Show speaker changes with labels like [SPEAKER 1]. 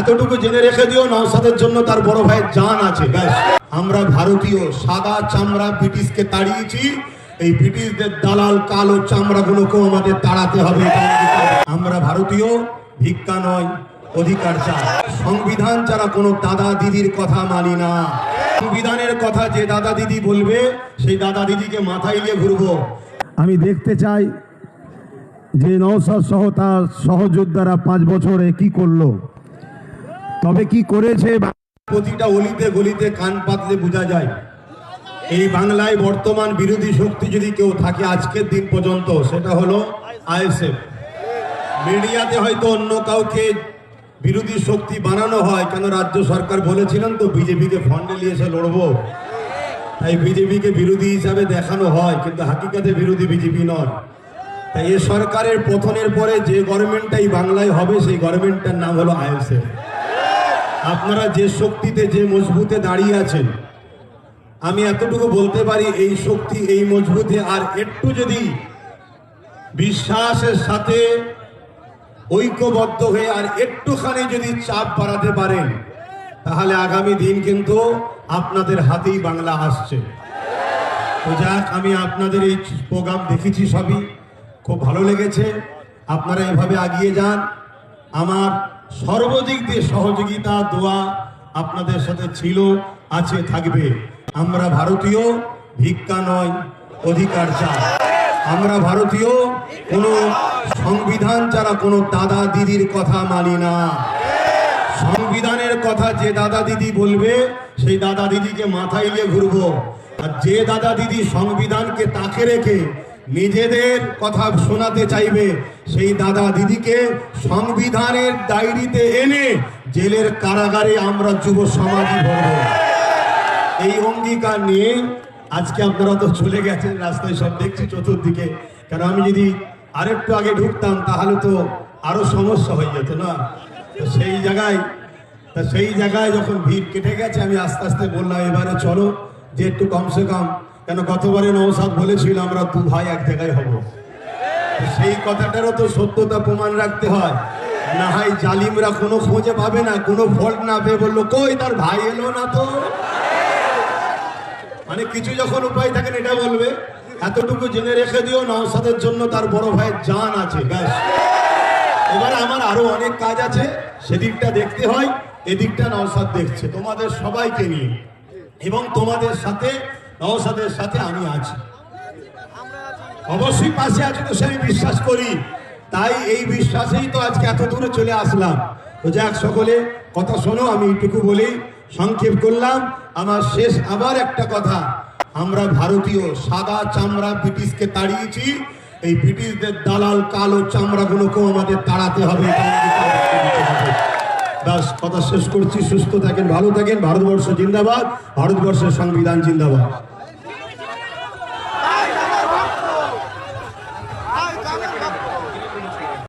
[SPEAKER 1] এতটুকু জেনে রেখে দিও, নওশাদের জন্য তার বড় ভাইয়ের জান আছে। ব্যাস, আমরা ভারতীয় সাদা চামড়া ব্রিটিশকে তাড়িয়েছি, এই ব্রিটিশদের দালাল কালো চামড়াগুলোকেও আমাদের তাড়াতে হবে। আমরা ভারতীয়, ভিক্ষা নয় অধিকার চাই। সংবিধান ছাড়া কোনো দাদা দিদির কথা মানি না। সংবিধানের কথা যে দাদা দিদি বলবে সেই দাদা দিদিকে মাথায় নিয়ে ঘুরবো।
[SPEAKER 2] আমি দেখতে চাই যে নওশাদ সহ তার সহযোদ্ধারা 5 বছরে কি করলো, তবে কি করেছে
[SPEAKER 1] প্রতিটা অলিতে গলিতে কান পাতলে বোঝা যায়। এই বাংলায় বর্তমান বিরোধী শক্তি যদি কেউ থাকে আজকের দিন পর্যন্ত, সেটা হলো আইএসএফ। মিডিয়াতে হয়তো অন্য কাউকে বিরোধী শক্তি বানানো হয়, কেন রাজ্য সরকার বলেছিলেন তো বিজেপিকে ফান্ডে নিয়ে এসে লড়বো, তাই বিজেপিকে বিরোধী হিসাবে দেখানো হয়, কিন্তু হাকিকাতে বিরোধী বিজেপি নয়। তাই এ সরকারের পতনের পরে যে গভর্নমেন্টটাই বাংলায় হবে সেই গভর্নমেন্টটার নাম হলো আইএসএফ। আপনারা যে শক্তিতে যে মজবুতে দাঁড়িয়ে আছেন, আমি এতটুকু বলতে পারি এই শক্তি এই মজবুতে আর একটু যদি বিশ্বাসের সাথে ঐক্যবদ্ধ হয়ে আর একটুখানি যদি চাপ বাড়াতে পারেন, তাহলে আগামী দিন কিন্তু আপনাদের হাতেই বাংলা আসছে। তো যাক, আমি আপনাদের এই প্রোগ্রাম দেখেছি, সবই খুব ভালো লেগেছে। আপনারা এভাবে এগিয়ে যান। আমার সর্বদিক দিয়ে সহযোগিতা দোয়া আপনাদের সাথে ছিল, আছে, থাকবে। আমরা ভারতীয়, ভিক্ষা নয় অধিকার চাই। আমরা ভারতীয়, কোনো সংবিধান ছাড়া কোনো দাদা দিদির কথা মানি না। সংবিধানের কথা যে দাদা দিদি বলবে সেই দাদা দিদিকে মাথায় নিয়ে ঘুরবো। আর যে দাদা দিদি সংবিধানকে তাকে রেখে নিজেদের কথা শোনাতে চাইবে, সেই দাদা দিদিকে সংবিধানের ডায়েরিতে এনে জেলের কারাগারে আমরা যুব সমাজই ভরব। এই অঙ্গীকার নিয়ে আজকে আপনারা তো চলে গেছেন, রাস্তায় সব দেখছি চতুর্দিকে। কারণ আমি যদি আরেকটু আগে ঢুকতাম তাহলে তো আরো সমস্যা হয়ে যেত না। তো সেই জায়গায় যখন ভিড় কেটে গেছে, আমি আস্তে আস্তে বললাম এবারে চলো যে একটু কমসে কম, কেন গতবারে নওশাদ বলেছিল আমরা 2 ভাই এক জায়গায় হব। সেই কথাটারও তো সত্যতা প্রমাণ রাখতে হয়। না হয় জালিমরা কোনো খোঁজে পাবে না, কোনো ফল্ট না পেয়ে বললো কই তার ভাই এলো না তো। মানে কিছু যখন উপায় থাকেন এটা বলবে। এতটুকু জেনে রেখে দিও, নওশাদের জন্য তার বড় ভাইয়ের জান আছে। ব্যাস, এবারে আমার আরো অনেক কাজ আছে, সেদিকটা দেখতে হয়, এদিকটা নওশাদ দেখছে তোমাদের সবাইকে নিয়ে, এবং তোমাদের সাথে নওশাদের সাথে আমি আছি, অবশ্যই পাশে আছি, তো সে আমি বিশ্বাস করি। তাই এই বিশ্বাসেই তো আজকে এত দূরে চলে আসলাম। তো যাক, সকলে কথা শোনো, আমি এইটুকু বলি, সংক্ষেপ করলাম। আমার শেষ আবার একটা কথা, আমরা ভারতীয় সাদা চামড়া ব্রিটিশকে তাড়িয়েছি, এই ব্রিটিশদের দালাল কালো চামড়াগুলোকেও আমাদের তাড়াতে হবে। ব্যাস, কথা শেষ করছি। সুস্থ থাকেন, ভালো থাকেন। ভারতবর্ষ জিন্দাবাদ, ভারতবর্ষের সংবিধান জিন্দাবাদ।